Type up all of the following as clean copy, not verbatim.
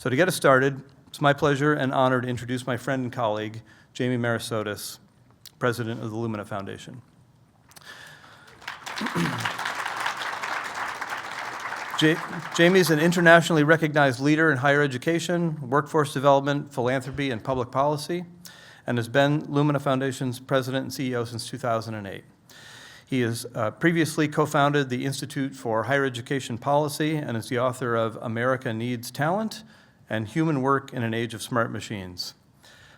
So to get us started, it's my pleasure and honor to introduce my friend and colleague, Jamie Merisotis, President of the Lumina Foundation. Jamie is an internationally recognized leader in higher education, workforce development, philanthropy, and public policy, and has been Lumina Foundation's president and CEO since 2008. He has previously co-founded the Institute for Higher Education Policy and is the author of America Needs Talent and Human Work in an Age of Smart Machines.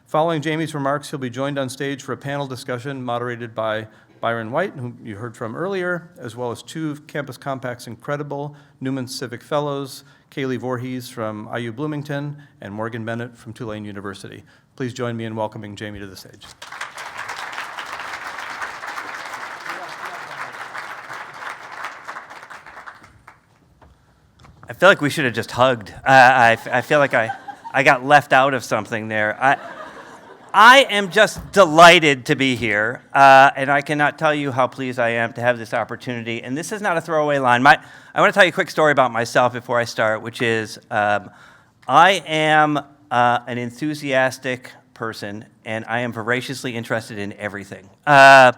Following Jamie's remarks, he'll be joined on stage for a panel discussion moderated by Byron White, whom you heard from earlier, as well as two of Campus Compact's incredible Newman Civic Fellows, Kaylei Voorhies from IU Bloomington and Morgan Bennett from Tulane University. Please join me in welcoming Jamie to the stage. I feel like we should have just hugged. I feel like I got left out of something there. I am just delighted to be here, and I cannot tell you how pleased I am to have this opportunity. And this is not a throwaway line. I want to tell you a quick story about myself before I start, which is I am an enthusiastic person, and I am voraciously interested in everything. And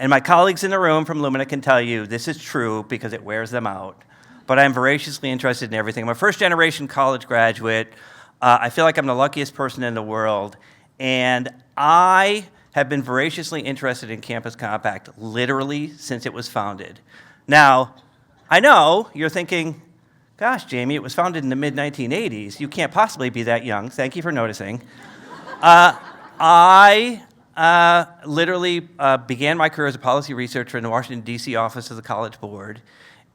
my colleagues in the room from Lumina can tell you this is true because it wears them out. But I'm voraciously interested in everything. I'm a first-generation college graduate. I feel like I'm the luckiest person in the world. And I have been voraciously interested in Campus Compact literally since it was founded. Now, I know you're thinking, gosh, Jamie, it was founded in the mid-1980s. You can't possibly be that young. Thank you for noticing. I literally began my career as a policy researcher in the Washington, D.C. office of the College Board.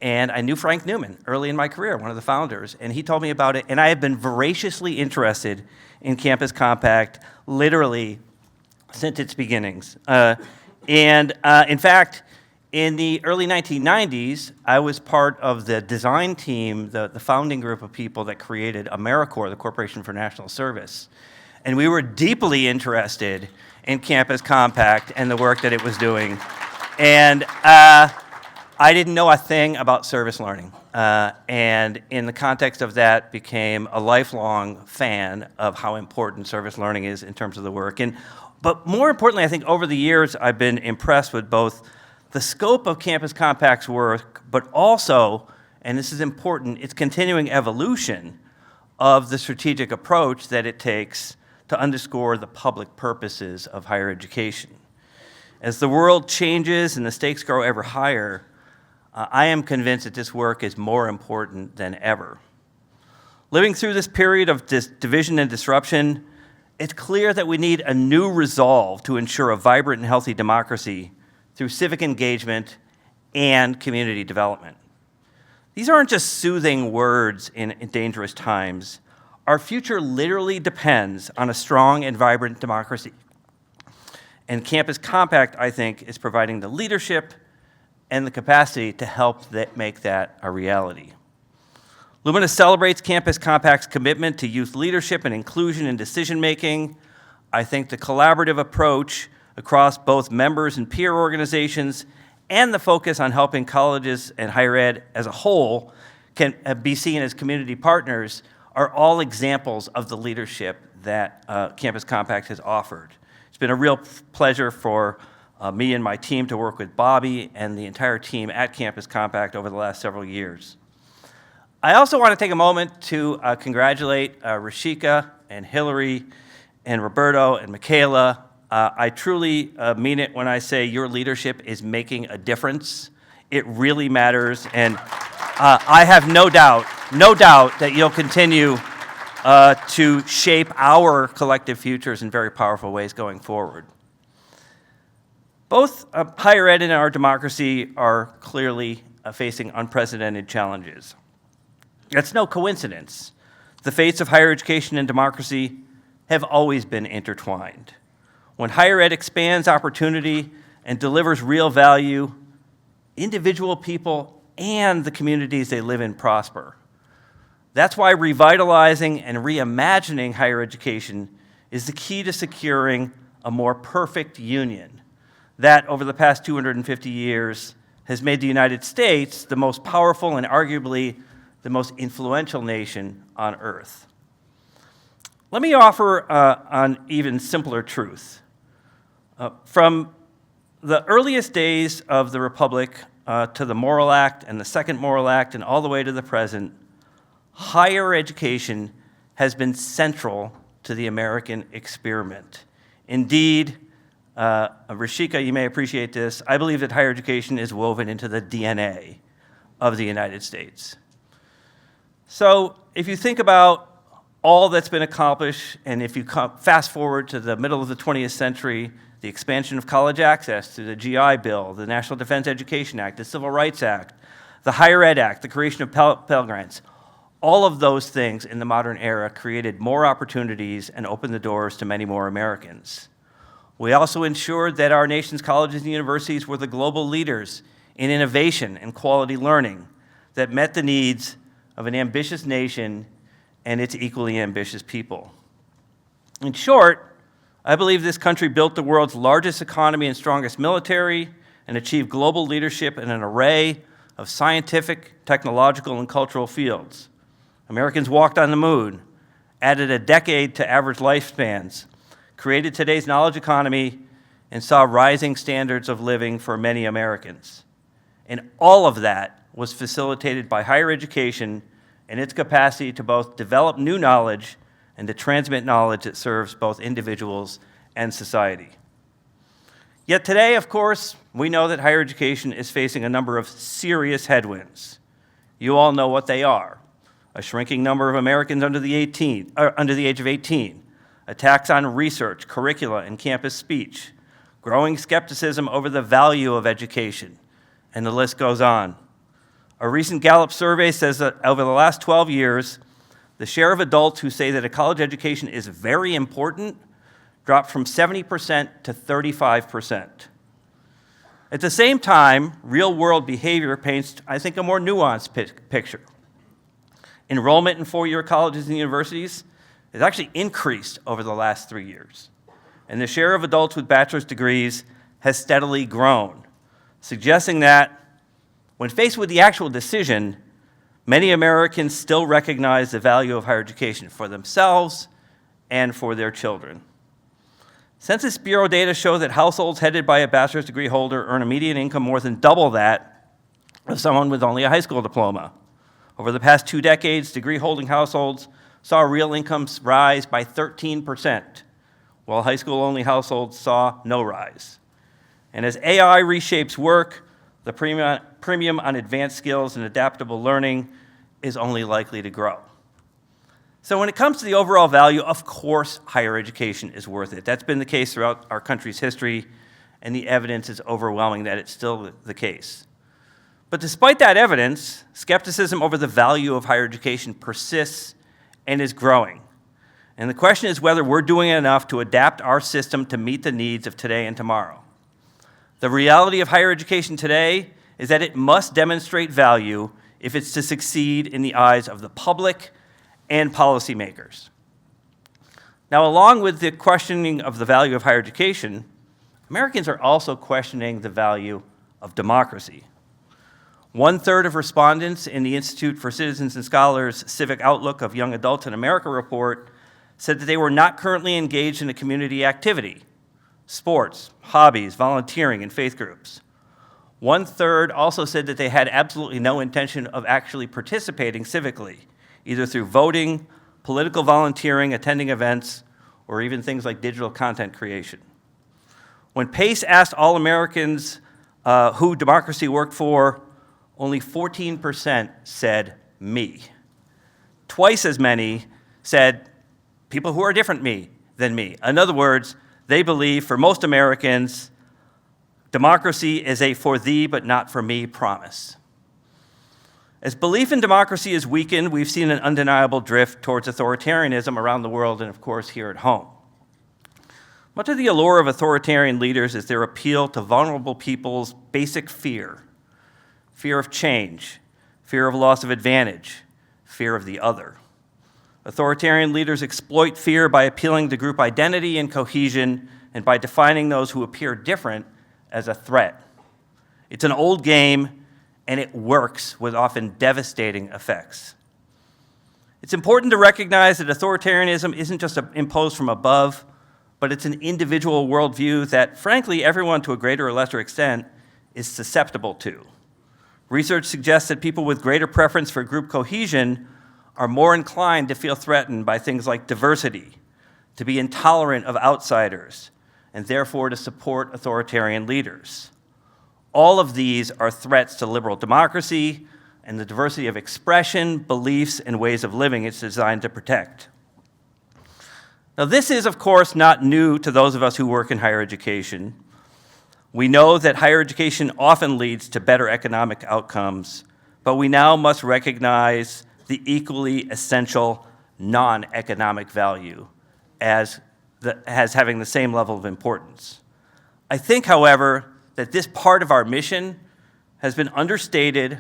And I knew Frank Newman early in my career, one of the founders, and he told me about it, and I have been voraciously interested in Campus Compact literally since its beginnings. In fact, in the early 1990s, I was part of the design team, the founding group of people that created AmeriCorps, the Corporation for National Service. And we were deeply interested in Campus Compact and the work that it was doing. And I didn't know a thing about service learning, and in the context of that, became a lifelong fan of how important service learning is in terms of the work. But more importantly, I think over the years, I've been impressed with both the scope of Campus Compact's work, but also, and this is important, its continuing evolution of the strategic approach that it takes to underscore the public purposes of higher education. As the world changes and the stakes grow ever higher, I am convinced that this work is more important than ever. Living through this period of division and disruption, it's clear that we need a new resolve to ensure a vibrant and healthy democracy through civic engagement and community development. These aren't just soothing words in dangerous times. Our future literally depends on a strong and vibrant democracy. And Campus Compact, I think, is providing the leadership and the capacity to help make that a reality. Lumina celebrates Campus Compact's commitment to youth leadership and inclusion in decision-making. I think the collaborative approach across both members and peer organizations and the focus on helping colleges and higher ed as a whole can be seen as community partners are all examples of the leadership that Campus Compact has offered. It's been a real pleasure for me and my team to work with Bobby and the entire team at Campus Compact over the last several years. I also want to take a moment to congratulate Rashika and Hillary and Roberto and Michaela. I truly mean it when I say your leadership is making a difference. It really matters, and I have no doubt that you'll continue to shape our collective futures in very powerful ways going forward. Both higher ed and our democracy are clearly facing unprecedented challenges. That's no coincidence. The fates of higher education and democracy have always been intertwined. When higher ed expands opportunity and delivers real value, individual people and the communities they live in prosper. That's why revitalizing and reimagining higher education is the key to securing a more perfect union that, over the past 250 years, has made the United States the most powerful and arguably the most influential nation on earth. Let me offer an even simpler truth. From the earliest days of the Republic to the Morrill Act and the Second Morrill Act and all the way to the present, higher education has been central to the American experiment. Indeed, Rashika, you may appreciate this, I believe that higher education is woven into the DNA of the United States. So if you think about all that's been accomplished, and if you fast forward to the middle of the 20th century, the expansion of college access through the GI Bill, the National Defense Education Act, the Civil Rights Act, the Higher Ed Act, the creation of Pell Grants, all of those things in the modern era created more opportunities and opened the doors to many more Americans. We also ensured that our nation's colleges and universities were the global leaders in innovation and quality learning that met the needs of an ambitious nation and its equally ambitious people. In short, I believe this country built the world's largest economy and strongest military and achieved global leadership in an array of scientific, technological, and cultural fields. Americans walked on the moon, added a decade to average lifespans, created today's knowledge economy, and saw rising standards of living for many Americans. And all of that was facilitated by higher education and its capacity to both develop new knowledge and to transmit knowledge that serves both individuals and society. Yet today, of course, we know that higher education is facing a number of serious headwinds. You all know what they are: a shrinking number of Americans under the age of 18, attacks on research, curricula, and campus speech, growing skepticism over the value of education, and the list goes on. A recent Gallup survey says that over the last 12 years, the share of adults who say that a college education is very important dropped from 70% to 35%. At the same time, real-world behavior paints, I think, a more nuanced picture. Enrollment in four-year colleges and universities has actually increased over the last 3 years, and the share of adults with bachelor's degrees has steadily grown, suggesting that when faced with the actual decision, many Americans still recognize the value of higher education for themselves and for their children. Census Bureau data show that households headed by a bachelor's degree holder earn a median income more than double that of someone with only a high school diploma. Over the past 2 decades, degree-holding households saw real incomes rise by 13%, while high school-only households saw no rise. And as AI reshapes work, the premium on advanced skills and adaptable learning is only likely to grow. So when it comes to the overall value, of course, higher education is worth it. That's been the case throughout our country's history, and the evidence is overwhelming that it's still the case. But despite that evidence, skepticism over the value of higher education persists and is growing. And the question is whether we're doing enough to adapt our system to meet the needs of today and tomorrow. The reality of higher education today is that it must demonstrate value if it's to succeed in the eyes of the public and policymakers. Now, along with the questioning of the value of higher education, Americans are also questioning the value of democracy. 1/3 of respondents in the Institute for Citizens and Scholars' Civic Outlook of Young Adults in America report said that they were not currently engaged in a community activity, sports, hobbies, volunteering, and faith groups. 1/3 also said that they had absolutely no intention of actually participating civically, either through voting, political volunteering, attending events, or even things like digital content creation. When Pace asked all Americans who democracy worked for, only 14% said me. Twice as many said people who are different than me. In other words, they believe, for most Americans, democracy is a for thee but not for me promise. As belief in democracy is weakened, we've seen an undeniable drift towards authoritarianism around the world and, of course, here at home. Much of the allure of authoritarian leaders is their appeal to vulnerable people's basic fear of change, fear of loss of advantage, fear of the other. Authoritarian leaders exploit fear by appealing to group identity and cohesion and by defining those who appear different as a threat. It's an old game, and it works with often devastating effects. It's important to recognize that authoritarianism isn't just imposed from above, but it's an individual worldview that, frankly, everyone to a greater or lesser extent is susceptible to. Research suggests that people with greater preference for group cohesion are more inclined to feel threatened by things like diversity, to be intolerant of outsiders, and therefore to support authoritarian leaders. All of these are threats to liberal democracy and the diversity of expression, beliefs, and ways of living it's designed to protect. Now, this is, of course, not new to those of us who work in higher education. We know that higher education often leads to better economic outcomes, but we now must recognize the equally essential non-economic value as having the same level of importance. I think, however, that this part of our mission has been understated,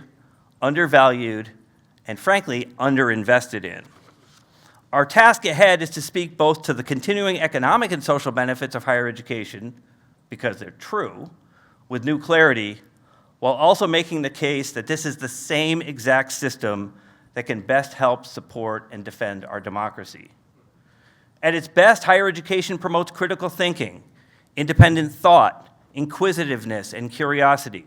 undervalued, and frankly, underinvested in. Our task ahead is to speak both to the continuing economic and social benefits of higher education, because they're true, with new clarity, while also making the case that this is the same exact system that can best help support and defend our democracy. At its best, higher education promotes critical thinking, independent thought, inquisitiveness, and curiosity.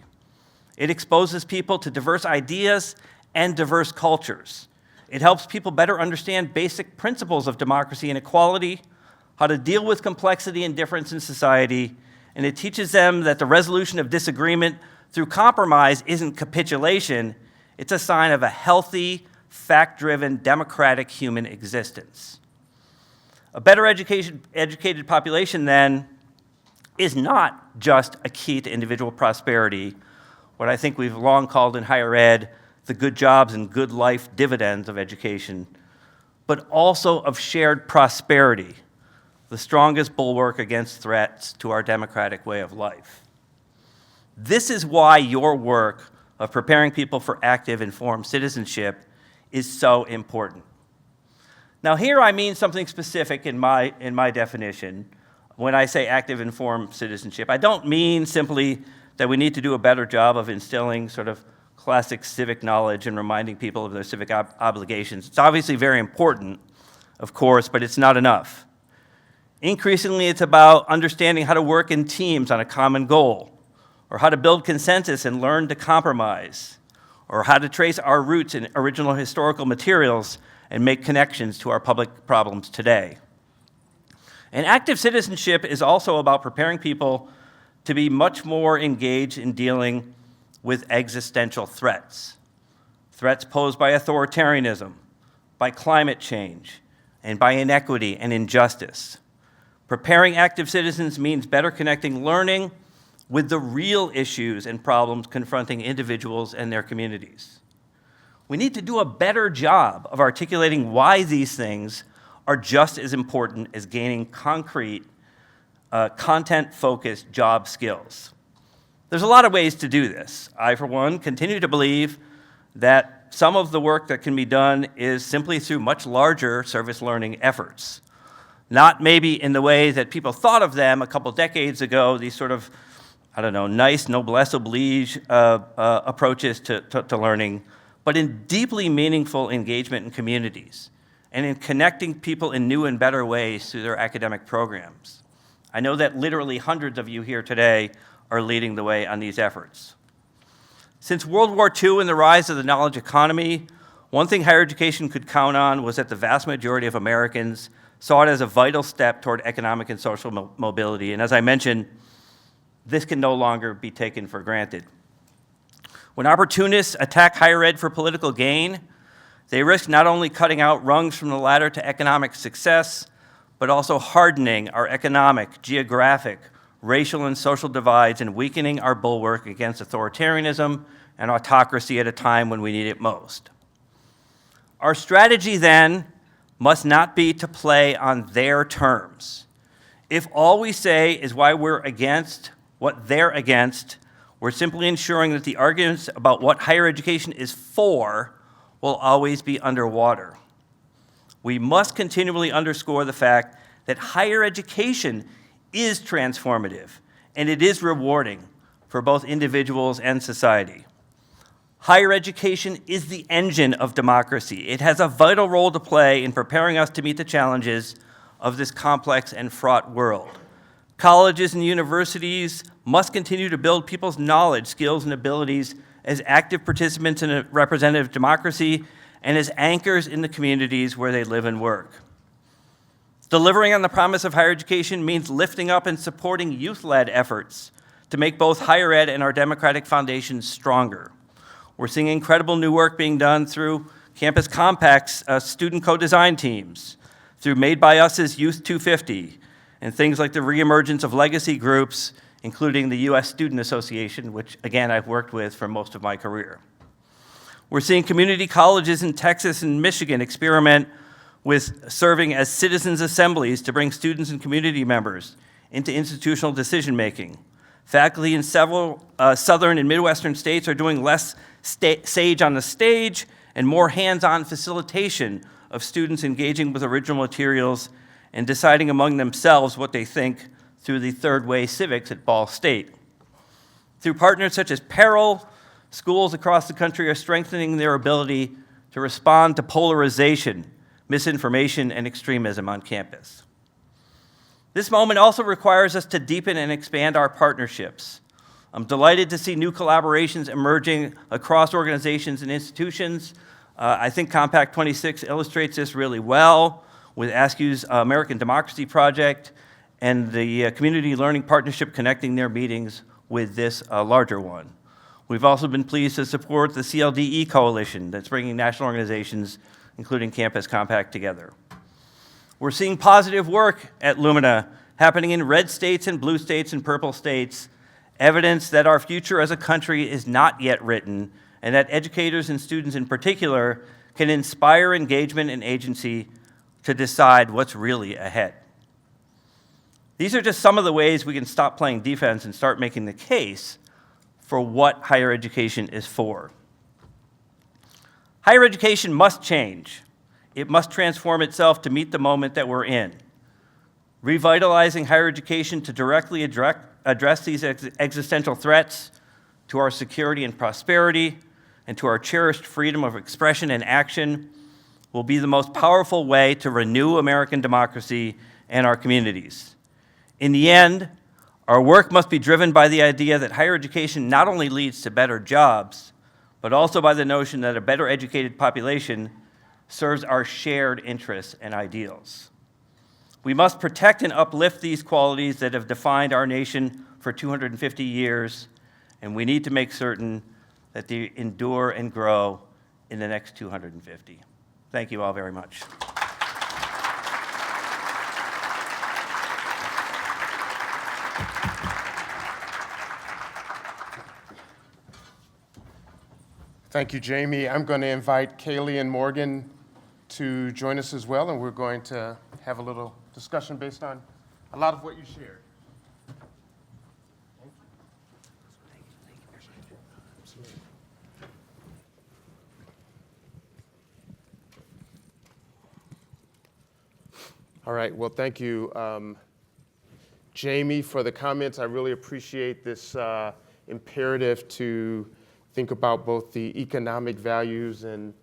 It exposes people to diverse ideas and diverse cultures. It helps people better understand basic principles of democracy and equality, how to deal with complexity and difference in society, and it teaches them that the resolution of disagreement through compromise isn't capitulation, it's a sign of a healthy, fact-driven, democratic human existence. A better educated population, then, is not just a key to individual prosperity, what I think we've long called in higher ed the good jobs and good life dividends of education, but also of shared prosperity, the strongest bulwark against threats to our democratic way of life. This is why your work of preparing people for active, informed citizenship is so important. Now, here I mean something specific in my definition. When I say active, informed citizenship, I don't mean simply that we need to do a better job of instilling sort of classic civic knowledge and reminding people of their civic obligations. It's obviously very important, of course, but it's not enough. Increasingly, it's about understanding how to work in teams on a common goal, or how to build consensus and learn to compromise, or how to trace our roots in original historical materials and make connections to our public problems today. And active citizenship is also about preparing people to be much more engaged in dealing with existential threats. Threats posed by authoritarianism, by climate change, and by inequity and injustice. Preparing active citizens means better connecting learning with the real issues and problems confronting individuals and their communities. We need to do a better job of articulating why these things are just as important as gaining concrete, content-focused job skills. There's a lot of ways to do this. I, for one, continue to believe that some of the work that can be done is simply through much larger service learning efforts. Not maybe in the way that people thought of them a couple decades ago, these sort of, nice noblesse oblige approaches to learning, but in deeply meaningful engagement in communities and in connecting people in new and better ways through their academic programs. I know that literally hundreds of you here today are leading the way on these efforts. Since World War II and the rise of the knowledge economy, one thing higher education could count on was that the vast majority of Americans saw it as a vital step toward economic and social mobility. And as I mentioned, this can no longer be taken for granted. When opportunists attack higher ed for political gain, they risk not only cutting out rungs from the ladder to economic success, but also hardening our economic, geographic, racial, and social divides and weakening our bulwark against authoritarianism and autocracy at a time when we need it most. Our strategy, then, must not be to play on their terms. If all we say is why we're against what they're against, we're simply ensuring that the arguments about what higher education is for will always be underwater. We must continually underscore the fact that higher education is transformative and it is rewarding for both individuals and society. Higher education is the engine of democracy. It has a vital role to play in preparing us to meet the challenges of this complex and fraught world. Colleges and universities must continue to build people's knowledge, skills, and abilities as active participants in a representative democracy and as anchors in the communities where they live and work. Delivering on the promise of higher education means lifting up and supporting youth-led efforts to make both higher ed and our democratic foundations stronger. We're seeing incredible new work being done through Campus Compact's student co-design teams, through Made by Us's Youth 250, and things like the reemergence of legacy groups, including the U.S. Student Association, which, again, I've worked with for most of my career. We're seeing community colleges in Texas and Michigan experiment with serving as citizens' assemblies to bring students and community members into institutional decision-making. Faculty in several southern and Midwestern states are doing less sage on the stage and more hands-on facilitation of students engaging with original materials and deciding among themselves what they think through the third way civics at Ball State. Through partners such as Peril, schools across the country are strengthening their ability to respond to polarization, misinformation, and extremism on campus. This moment also requires us to deepen and expand our partnerships. I'm delighted to see new collaborations emerging across organizations and institutions. I think Compact 26 illustrates this really well with ASCU's American Democracy Project and the Community Learning Partnership connecting their meetings with this larger one. We've also been pleased to support the CLDE Coalition that's bringing national organizations, including Campus Compact, together. We're seeing positive work at Lumina happening in red states and blue states and purple states, evidence that our future as a country is not yet written, and that educators and students in particular can inspire engagement and agency to decide what's really ahead. These are just some of the ways we can stop playing defense and start making the case for what higher education is for. Higher education must change. It must transform itself to meet the moment that we're in. Revitalizing higher education to directly address these existential threats to our security and prosperity and to our cherished freedom of expression and action will be the most powerful way to renew American democracy and our communities. In the end, our work must be driven by the idea that higher education not only leads to better jobs, but also by the notion that a better educated population serves our shared interests and ideals. We must protect and uplift these qualities that have defined our nation for 250 years, and we need to make certain that they endure and grow in the next 250. Thank you all very much. Thank you, Jamie. I'm going to invite Kaylei and Morgan to join us as well, and we're going to have a little discussion based on a lot of what you shared. All right, well, thank you, Jamie, for the comments. I really appreciate this imperative to think about both the economic values and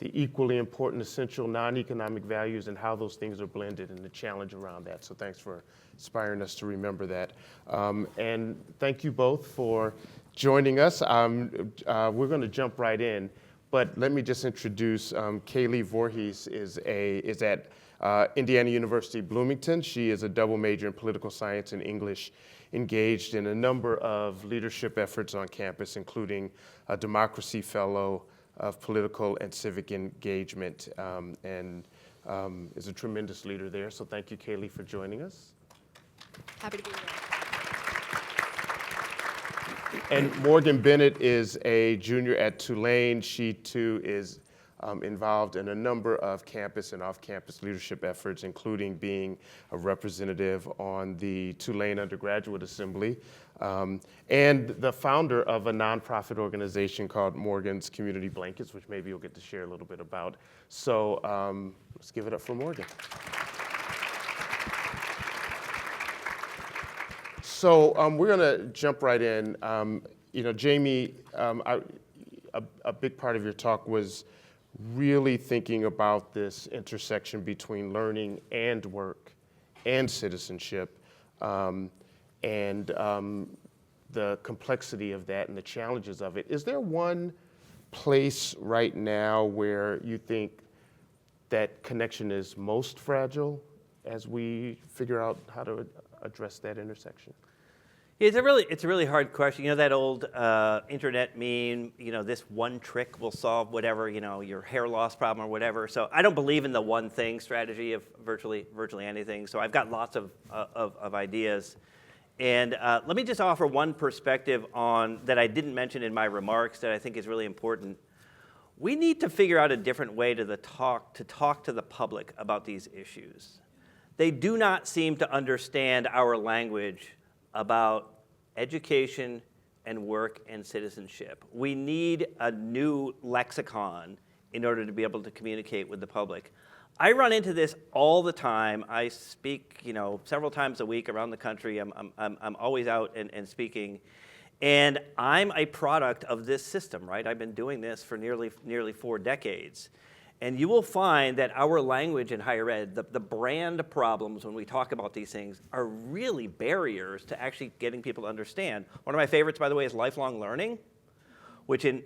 the equally important essential non-economic values and how those things are blended and the challenge around that. So thanks for inspiring us to remember that. And thank you both for joining us. We're going to jump right in, but let me just introduce Kaylei Voorhies is at Indiana University Bloomington. She is a double major in political science and English, engaged in a number of leadership efforts on campus, including a democracy fellow of political and civic engagement, and is a tremendous leader there. So thank you, Kaylei, for joining us. Happy to be here. And Morgan Bennett is a junior at Tulane. She too is involved in a number of campus and off-campus leadership efforts, including being a representative on the Tulane Undergraduate Assembly, and the founder of a nonprofit organization called Morgan's Community Blankets, which maybe you'll get to share a little bit about. So let's give it up for Morgan. So we're going to jump right in. Jamie, a big part of your talk was really thinking about this intersection between learning and work and citizenship, and the complexity of that and the challenges of it. Is there one place right now where you think that connection is most fragile as we figure out how to address that intersection? It's a really hard question. You know that old internet meme, this one trick will solve whatever, your hair loss problem or whatever. So I don't believe in the one thing strategy of virtually anything. So I've got lots of ideas. And let me just offer one perspective on that I didn't mention in my remarks that I think is really important. We need to figure out a different way to talk to the public about these issues. They do not seem to understand our language about education and work and citizenship. We need a new lexicon in order to be able to communicate with the public. I run into this all the time. I speak, several times a week around the country. I'm always out and speaking. And I'm a product of this system, right? I've been doing this for nearly 4 decades. And you will find that our language in higher ed, the brand problems when we talk about these things are really barriers to actually getting people to understand. One of my favorites, by the way, is lifelong learning, which in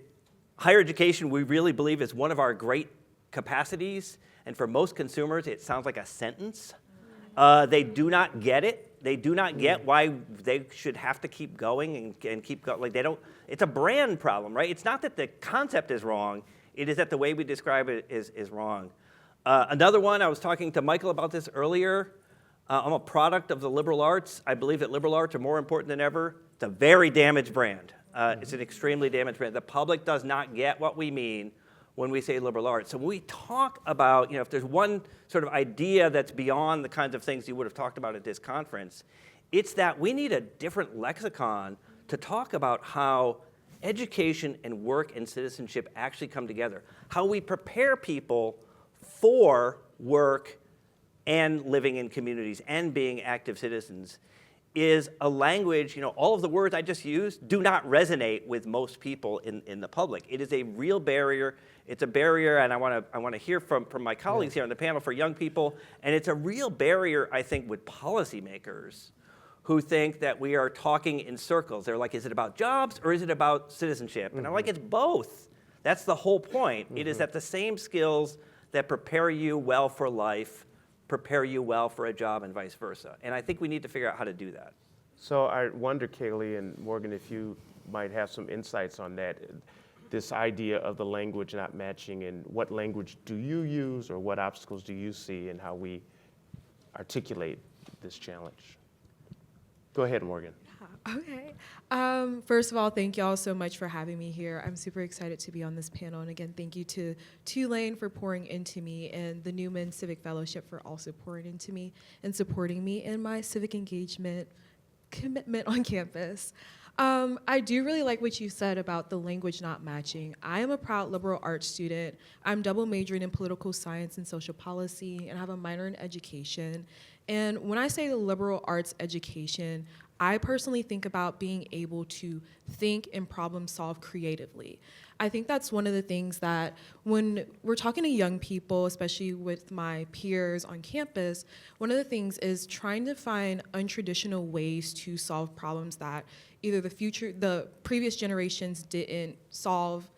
higher education we really believe is one of our great capacities. And for most consumers, it sounds like a sentence. They do not get it. They do not get why they should have to keep going and keep going. Like it's a brand problem, right? It's not that the concept is wrong. It is that the way we describe it is wrong. Another one, I was talking to Michael about this earlier. I'm a product of the liberal arts. I believe that liberal arts are more important than ever. It's a very damaged brand. It's an extremely damaged brand. The public does not get what we mean when we say liberal arts. So when we talk about, if there's one sort of idea that's beyond the kinds of things you would have talked about at this conference, it's that we need a different lexicon to talk about how education and work and citizenship actually come together, how we prepare people for work and living in communities and being active citizens is a language, all of the words I just used do not resonate with most people in the public. It is a real barrier. It's a barrier, and I want to hear from my colleagues here on the panel for young people, and it's a real barrier, I think, with policymakers who think that we are talking in circles. They're like, is it about jobs or is it about citizenship? And I'm like, it's both. That's the whole point. It is that the same skills that prepare you well for life prepare you well for a job and vice versa. And I think we need to figure out how to do that. So I wonder, Kaylei and Morgan, if you might have some insights on that, this idea of the language not matching, and what language do you use or what obstacles do you see in how we articulate this challenge? Go ahead, Morgan. Okay. First of all, thank you all so much for having me here. I'm super excited to be on this panel. And again, thank you to Tulane for pouring into me and the Newman Civic Fellowship for also pouring into me and supporting me in my civic engagement commitment on campus. I do really like what you said about the language not matching. I am a proud liberal arts student. I'm double majoring in political science and social policy, and I have a minor in education. And when I say the liberal arts education, I personally think about being able to think and problem solve creatively. I think that's one of the things that when we're talking to young people, especially with my peers on campus, one of the things is trying to find untraditional ways to solve problems that either the previous generations didn't solve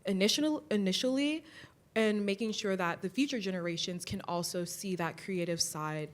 initially, and making sure that the future generations can also see that creative side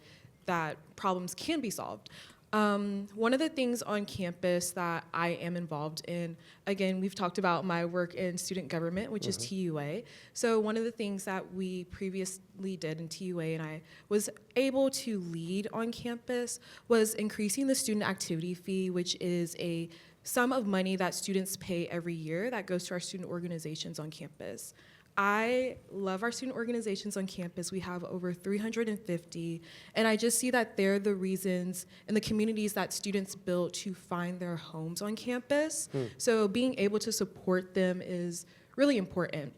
that problems can be solved. One of the things on campus that I am involved in, again, we've talked about my work in student government, which is TUA. So one of the things that we previously did in TUA and I was able to lead on campus was increasing the student activity fee, which is a sum of money that students pay every year that goes to our student organizations on campus. I love our student organizations on campus. We have over 350, and I just see that they're the reasons and the communities that students build to find their homes on campus. So being able to support them is really important.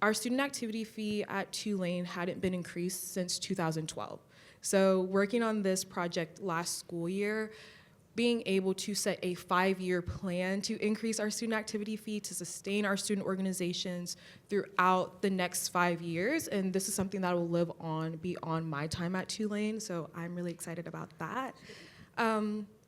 Our student activity fee at Tulane hadn't been increased since 2012. So working on this project last school year, being able to set a 5-year plan to increase our student activity fee, to sustain our student organizations throughout the next 5 years. And this is something that will live on beyond my time at Tulane, so I'm really excited about that.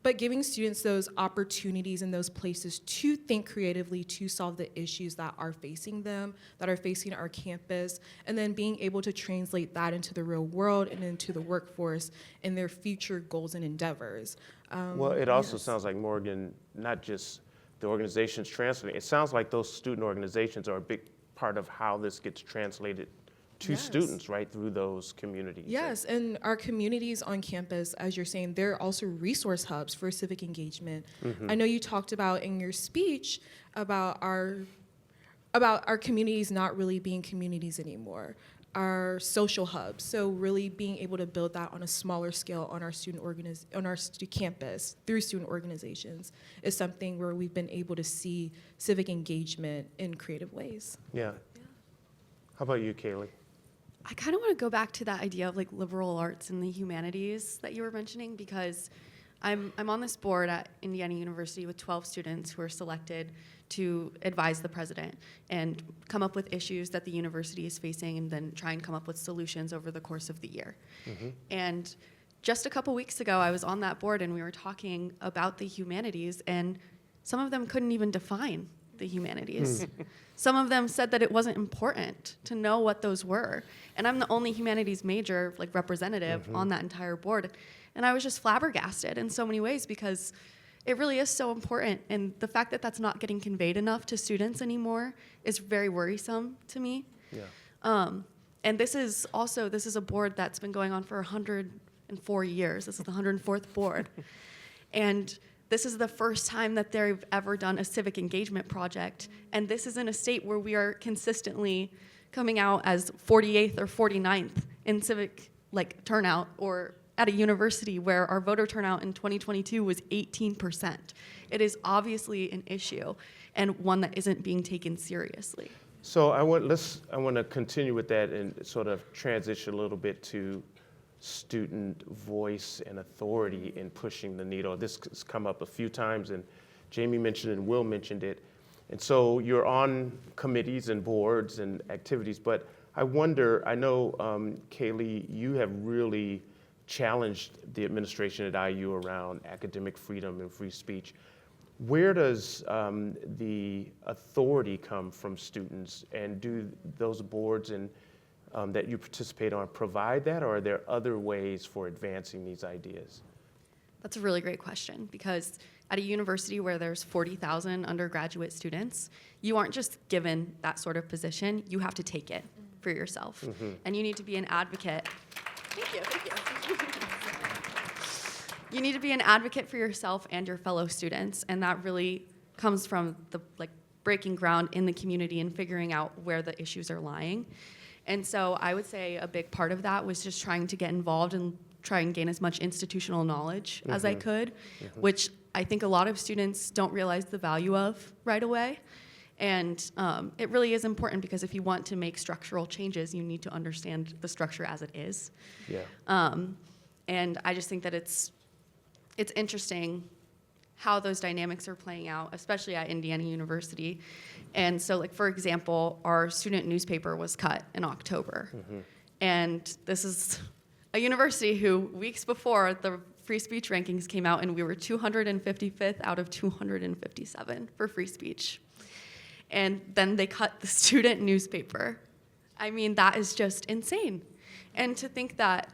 But giving students those opportunities and those places to think creatively, to solve the issues that are facing them, that are facing our campus, and then being able to translate that into the real world and into the workforce and their future goals and endeavors. Well, it also Yes. sounds like, Morgan, not just the organizations translating, it sounds like those student organizations are a big part of how this gets translated to Yes. students, right, through those communities. Yes, and our communities on campus, as you're saying, they're also resource hubs for civic engagement. I know you talked about in your speech about our communities not really being communities anymore, our social hubs. So really being able to build that on a smaller scale on our campus through student organizations is something where we've been able to see civic engagement in creative ways. Yeah. How about you, Kaylei? I kind of want to go back to that idea of like liberal arts and the humanities that you were mentioning, because I'm on this board at Indiana University with 12 students who are selected to advise the president and come up with issues that the university is facing and then try and come up with solutions over the course of the year. And just a couple weeks ago, I was on that board and we were talking about the humanities, and some of them couldn't even define the humanities. Some of them said that it wasn't important to know what those were. And I'm the only humanities major, like, representative on that entire board. And I was just flabbergasted in so many ways, because it really is so important. And the fact that that's not getting conveyed enough to students anymore is very worrisome to me. Yeah. And this is a board that's been going on for 104 years. This is the 104th board. And this is the first time that they've ever done a civic engagement project. And this is in a state where we are consistently coming out as 48th or 49th in civic turnout, or at a university where our voter turnout in 2022 was 18%. It is obviously an issue, and one that isn't being taken seriously. So I want to continue with that and sort of transition a little bit to student voice and authority in pushing the needle. This has come up a few times, and Jamie mentioned it and Will mentioned it. And so you're on committees and boards and activities, but I wonder, I know, Kaylei, you have really challenged the administration at IU around academic freedom and free speech. Where does the authority come from students, and do those boards and that you participate on provide that, or are there other ways for advancing these ideas? That's a really great question, because at a university where there's 40,000 undergraduate students, you aren't just given that sort of position, you have to take it for yourself. And you need to be an advocate. Thank you. You need to be an advocate for yourself and your fellow students, and that really comes from the breaking ground in the community and figuring out where the issues are lying. And so I would say a big part of that was just trying to get involved and try and gain as much institutional knowledge as I could, which I think a lot of students don't realize the value of right away. And it really is important, because if you want to make structural changes, you need to understand the structure as it is. Yeah. And I just think that it's interesting how those dynamics are playing out, especially at Indiana University. And so, for example, our student newspaper was cut in October. And this is a university who, weeks before, the free speech rankings came out, and we were 255th out of 257 for free speech. And then they cut the student newspaper. I mean, that is just insane. And to think that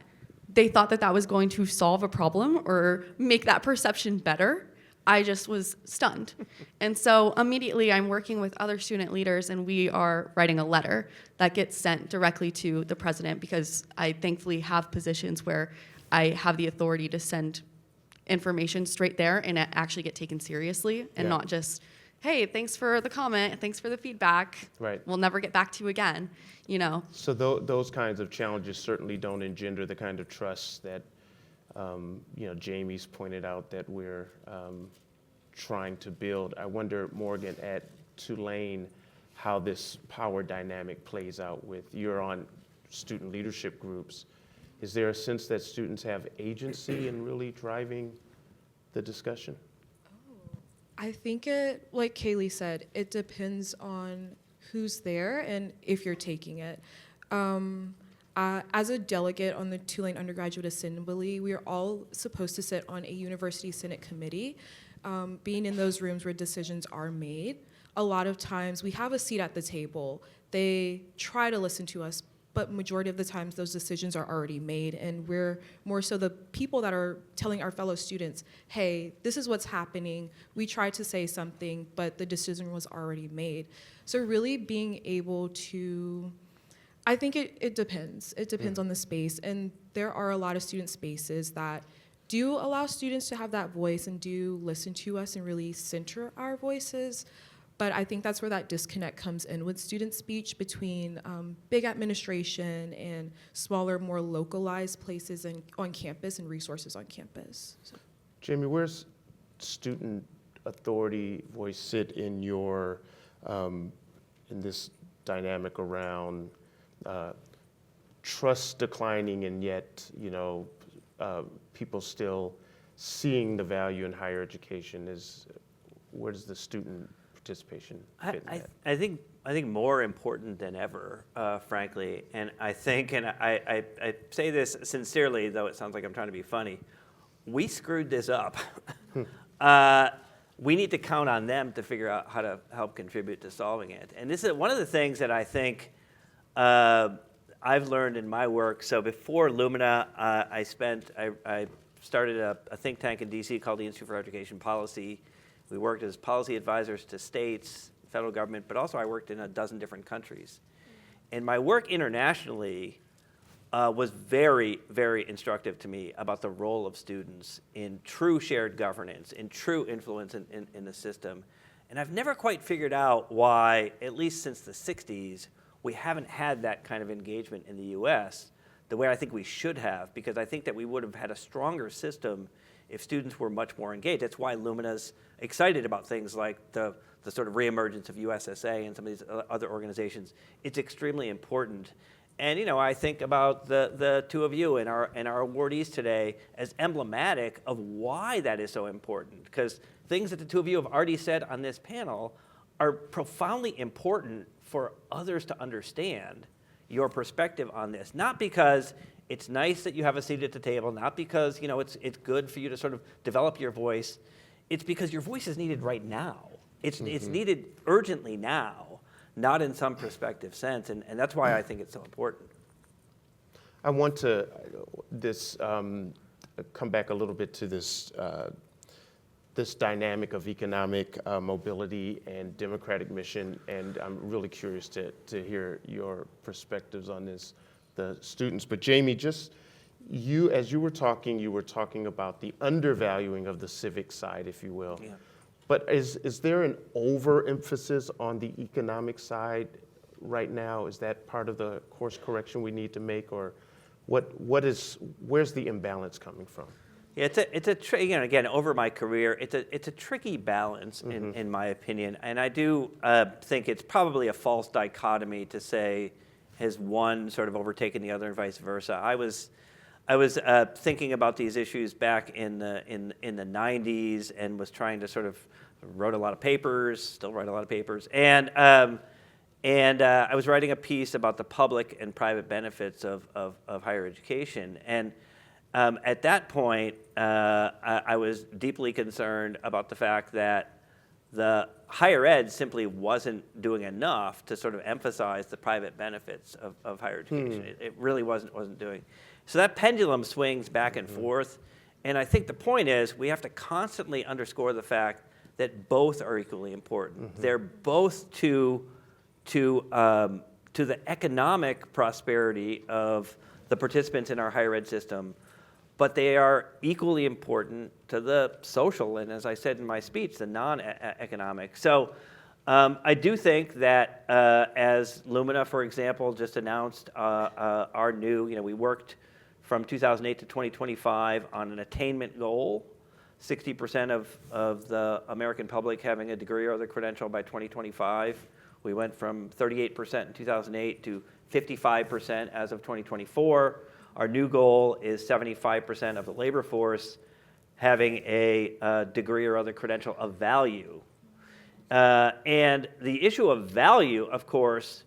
they thought that that was going to solve a problem or make that perception better, I just was stunned. And so immediately I'm working with other student leaders, and we are writing a letter that gets sent directly to the president, because I thankfully have positions where I have the authority to send information straight there and actually get taken seriously, and not just, hey, thanks for the comment, thanks for the feedback. Right. We'll never get back to you again, you know. So those kinds of challenges certainly don't engender the kind of trust that Jamie's pointed out that we're trying to build. I wonder, Morgan, at Tulane, how this power dynamic plays out with, you're on student leadership groups. Is there a sense that students have agency in really driving the discussion? I think like Kaylei said, it depends on who's there and if you're taking it. As a delegate on the Tulane Undergraduate Assembly, we are all supposed to sit on a University Senate committee, being in those rooms where decisions are made. A lot of times we have a seat at the table. They try to listen to us, but majority of the times those decisions are already made, and we're more so the people that are telling our fellow students, hey, this is what's happening. We tried to say something, but the decision was already made. So really being able to, I think it depends. It depends on the space, and there are a lot of student spaces that do allow students to have that voice and do listen to us and really center our voices. But I think that's where that disconnect comes in with student speech between big administration and smaller, more localized places on campus and resources on campus. So. Jamie, where's student authority voice sit in your, in this dynamic around trust declining and yet, people still seeing the value in higher education? Where does the student participation fit in that? I think more important than ever, frankly, and I think, and I say this sincerely, though it sounds like I'm trying to be funny, we screwed this up. We need to count on them to figure out how to help contribute to solving it. And this is one of the things that I think I've learned in my work. So before Lumina, I started a think tank in DC called the Institute for Education Policy. We worked as policy advisors to states, federal government, but also I worked in a dozen different countries. And my work internationally was very, very instructive to me about the role of students in true shared governance, in true influence in the system. And I've never quite figured out why, at least since the 60s, we haven't had that kind of engagement in the US the way I think we should have, because I think that we would have had a stronger system if students were much more engaged. That's why Lumina's excited about things like the sort of reemergence of USSA and some of these other organizations. It's extremely important. And I think about the two of you and our awardees today as emblematic of why that is so important, because things that the two of you have already said on this panel are profoundly important for others to understand your perspective on this. Not because it's nice that you have a seat at the table, not because it's good for you to sort of develop your voice. It's because your voice is needed right now. It's needed urgently now, not in some prospective sense, and that's why I think it's so important. I want to come back a little bit to this this dynamic of economic mobility and democratic mission, and I'm really curious to hear your perspectives on this, the students. But Jamie, just as you were talking about the undervaluing of the civic side, if you will. Yeah. But is there an overemphasis on the economic side right now? Is that part of the course correction we need to make, or where's the imbalance coming from? Yeah, again, over my career, it's a tricky balance in my opinion, and I do think it's probably a false dichotomy to say has one sort of overtaken the other and vice versa. I was thinking about these issues back in the 90s and was trying to wrote a lot of papers, still write a lot of papers, and I was writing a piece about the public and private benefits of higher education. And at that point, I was deeply concerned about the fact that the higher ed simply wasn't doing enough to sort of emphasize the private benefits of higher education. It really wasn't doing. So that pendulum swings back and forth, and I think the point is we have to constantly underscore the fact that both are equally important. They're both to the economic prosperity of the participants in our higher ed system, but they are equally important to the social, and as I said in my speech, the non-economic. So I do think that as Lumina, for example, just announced our new, we worked from 2008 to 2025 on an attainment goal, 60% of the American public having a degree or other credential by 2025. We went from 38% in 2008 to 55% as of 2024. Our new goal is 75% of the labor force having a degree or other credential of value. And the issue of value, of course,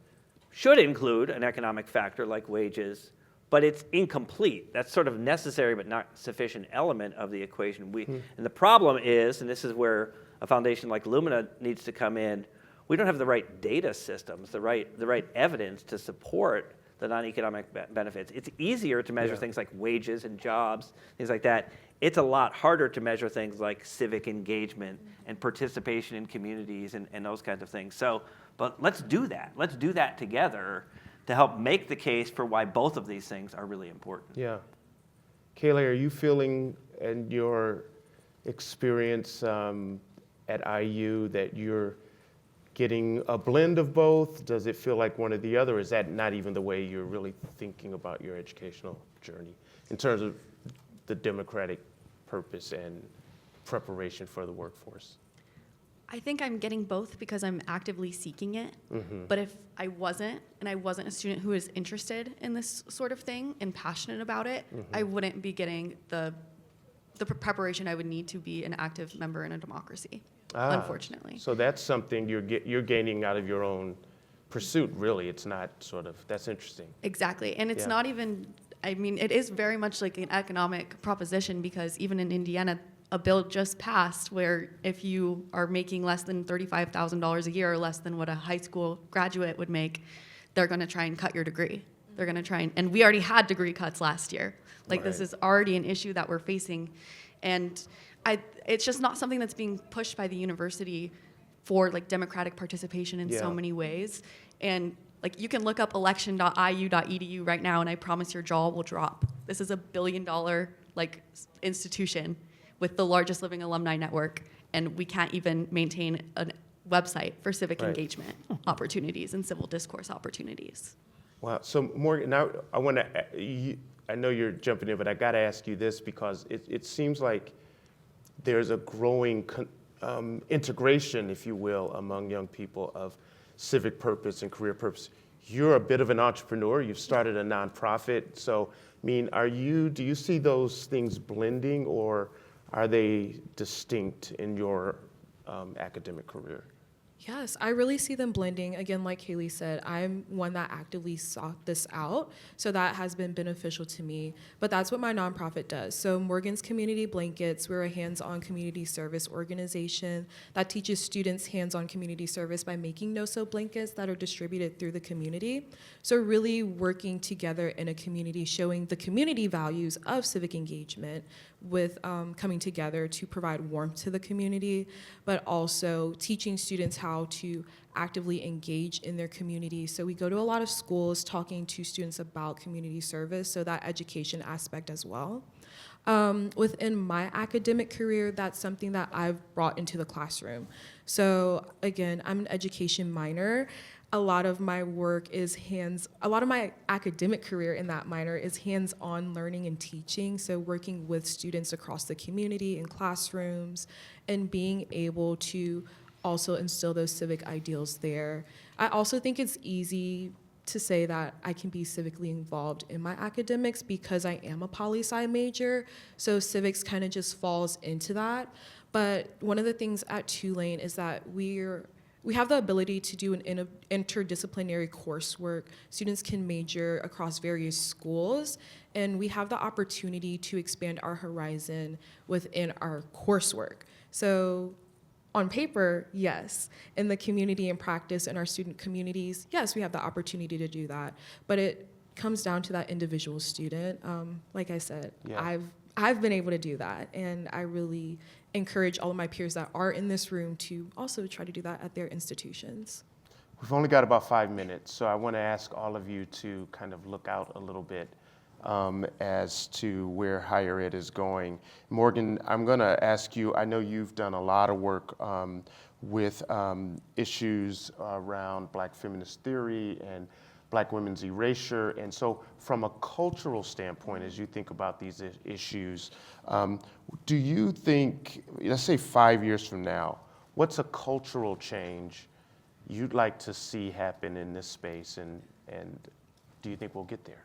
should include an economic factor like wages, but it's incomplete. That's sort of necessary but not sufficient element of the equation. And the problem is, and this is where a foundation like Lumina needs to come in, we don't have the right data systems, the right evidence to support the non-economic benefits. It's easier to measure things like wages and jobs, things like that. It's a lot harder to measure things like civic engagement and participation in communities and those kinds of things. So, but let's do that. Let's do that together to help make the case for why both of these things are really important. Yeah. Kaylei, are you feeling in your experience at IU that you're getting a blend of both? Does it feel like one or the other? Is that not even the way you're really thinking about your educational journey in terms of the democratic purpose and preparation for the workforce? I think I'm getting both because I'm actively seeking it. But if I wasn't, and I wasn't a student who is interested in this sort of thing and passionate about it, I wouldn't be getting the preparation I would need to be an active member in a democracy, unfortunately. So that's something you're gaining out of your own pursuit, really. It's not sort of, that's interesting. Exactly. And it's not even, I mean, it is very much like an economic proposition because even in Indiana, a bill just passed where if you are making less than $35,000 a year or less than what a high school graduate would make, they're going to try and cut your degree. They're going to try and we already had degree cuts last year. Like this is already an issue that we're facing. And it's just not something that's being pushed by the university for like democratic participation in so many ways. And like you can look up election.iu.edu right now and I promise your jaw will drop. This is $1 billion like institution with the largest living alumni network, and we can't even maintain a website for civic engagement opportunities and civil discourse opportunities. Wow. So Morgan, now I want to, I know you're jumping in, but I got to ask you this because it seems like there's a growing integration, if you will, among young people of civic purpose and career purpose. You're a bit of an entrepreneur. You've started a nonprofit. So, I mean, do you see those things blending or are they distinct in your academic career? Yes, I really see them blending. Again, like Kaylei said, I'm one that actively sought this out, so that has been beneficial to me. But that's what my nonprofit does. So Morgan's Community Blankets, we're a hands-on community service organization that teaches students hands-on community service by making no-sew blankets that are distributed through the community. So really working together in a community, showing the community values of civic engagement with coming together to provide warmth to the community, but also teaching students how to actively engage in their community. So we go to a lot of schools talking to students about community service, so that education aspect as well. Within my academic career, that's something that I've brought into the classroom. So again, I'm an education minor. A lot of my work is a lot of my academic career in that minor is hands-on learning and teaching, so working with students across the community in classrooms and being able to also instill those civic ideals there. I also think it's easy to say that I can be civically involved in my academics because I am a poli-sci major, so civics kind of just falls into that. But one of the things at Tulane is that we have the ability to do an interdisciplinary coursework. Students can major across various schools, and we have the opportunity to expand our horizon within our coursework. So on paper, yes. In the community and practice in our student communities, yes, we have the opportunity to do that. But it comes down to that individual student. Like I said, I've been able to do that, and I really encourage all of my peers that are in this room to also try to do that at their institutions. We've only got about 5 minutes, so I want to ask all of you to kind of look out a little bit as to where higher ed is going. Morgan, I'm going to ask you, I know you've done a lot of work with issues around Black feminist theory and Black women's erasure. And so from a cultural standpoint, as you think about these issues, do you think, let's say 5 years from now, what's a cultural change you'd like to see happen in this space, and do you think we'll get there?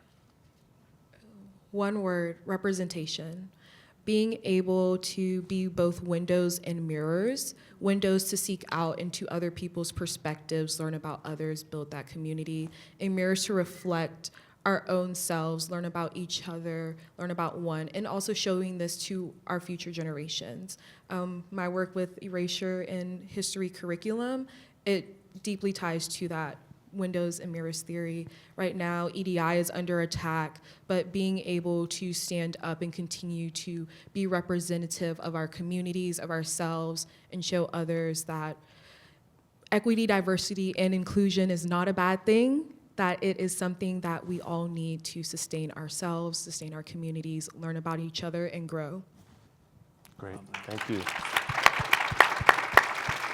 One word, representation. being able to be both windows and mirrors, windows to seek out into other people's perspectives, learn about others, build that community, and mirrors to reflect our own selves, learn about each other, learn about one, and also showing this to our future generations. My work with erasure and history curriculum, it deeply ties to that windows and mirrors theory. Right now, EDI is under attack, but being able to stand up and continue to be representative of our communities, of ourselves, and show others that equity, diversity, and inclusion is not a bad thing, that it is something that we all need to sustain ourselves, sustain our communities, learn about each other, and grow. Great, thank you.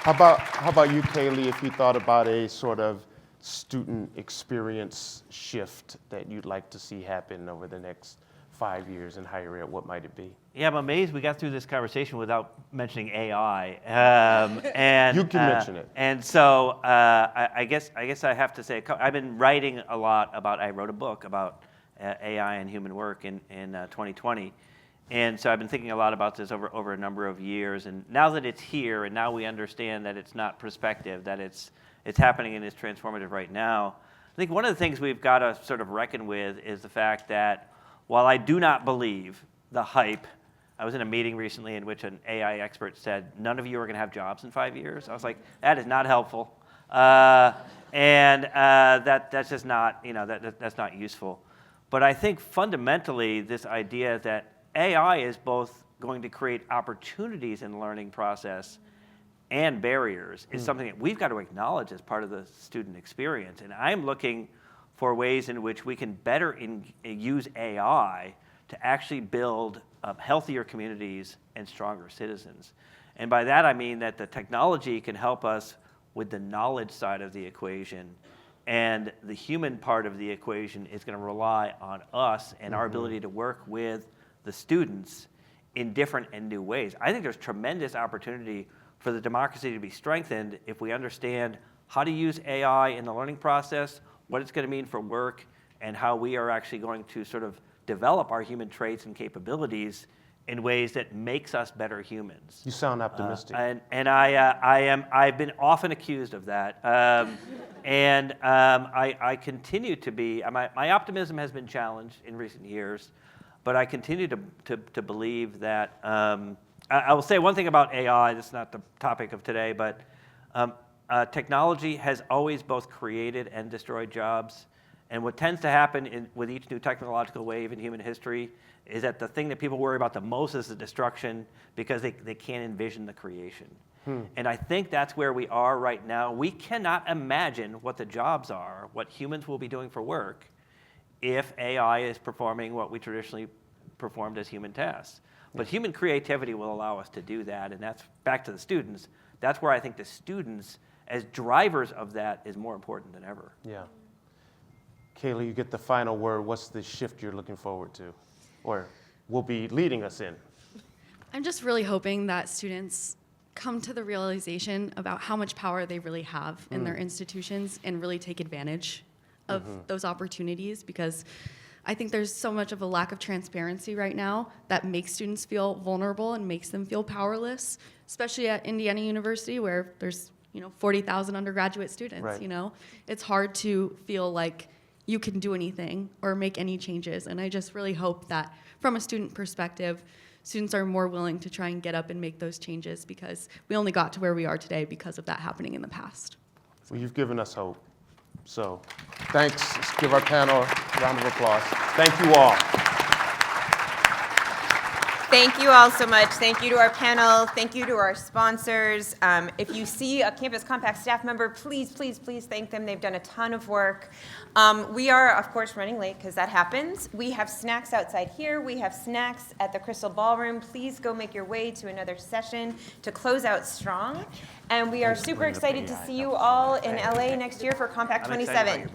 How about you, Kaylei, if you thought about a sort of student experience shift that you'd like to see happen over the next 5 years in higher ed, what might it be? Yeah, I'm amazed we got through this conversation without mentioning AI. And You can mention it. And so I guess I have to say, I've been writing a lot about. I wrote a book about AI and human work in 2020, and so I've been thinking a lot about this over a number of years. And now that it's here, and now we understand that it's not prospective, that it's happening and it's transformative right now. I think one of the things we've got to sort of reckon with is the fact that while I do not believe the hype, I was in a meeting recently in which an AI expert said, none of you are going to have jobs in 5 years. I was like, that is not helpful. That's just not, that's not useful. But I think fundamentally this idea that AI is both going to create opportunities in the learning process and barriers is something that we've got to acknowledge as part of the student experience. And I'm looking for ways in which we can better use AI to actually build healthier communities and stronger citizens. And by that I mean that the technology can help us with the knowledge side of the equation, and the human part of the equation is going to rely on us and our ability to work with the students in different and new ways. I think there's tremendous opportunity for the democracy to be strengthened if we understand how to use AI in the learning process, what it's going to mean for work, and how we are actually going to sort of develop our human traits and capabilities in ways that makes us better humans. You sound optimistic. I've been often accused of that, I continue to be. My optimism has been challenged in recent years, but I continue to believe that. I will say one thing about AI. This is not the topic of today, but technology has always both created and destroyed jobs. And what tends to happen with each new technological wave in human history is that the thing that people worry about the most is the destruction, because they can't envision the creation. And I think that's where we are right now. We cannot imagine what the jobs are, what humans will be doing for work, if AI is performing what we traditionally performed as human tasks. But human creativity will allow us to do that, and that's back to the students. That's where I think the students, as drivers of that, is more important than ever. Yeah. Kaylei, you get the final word. What's the shift you're looking forward to, or will be leading us in? I'm just really hoping that students come to the realization about how much power they really have in their institutions and really take advantage of those opportunities, because I think there's so much of a lack of transparency right now that makes students feel vulnerable and makes them feel powerless, especially at Indiana University, where there's 40,000 undergraduate students. Right. It's hard to feel like you can do anything or make any changes. And I just really hope that from a student perspective, students are more willing to try and get up and make those changes, because we only got to where we are today because of that happening in the past. Well, you've given us hope. So thanks. Let's give our panel a round of applause. Thank you all. Thank you all so much. Thank you to our panel. Thank you to our sponsors. If you see a Campus Compact staff member, please, please, please thank them. They've done a ton of work. We are, of course, running late because that happens. We have snacks outside here. We have snacks at the Crystal Ballroom. Please go make your way to another session to close out strong. And we are super excited to see you all in LA next year for Compact 27.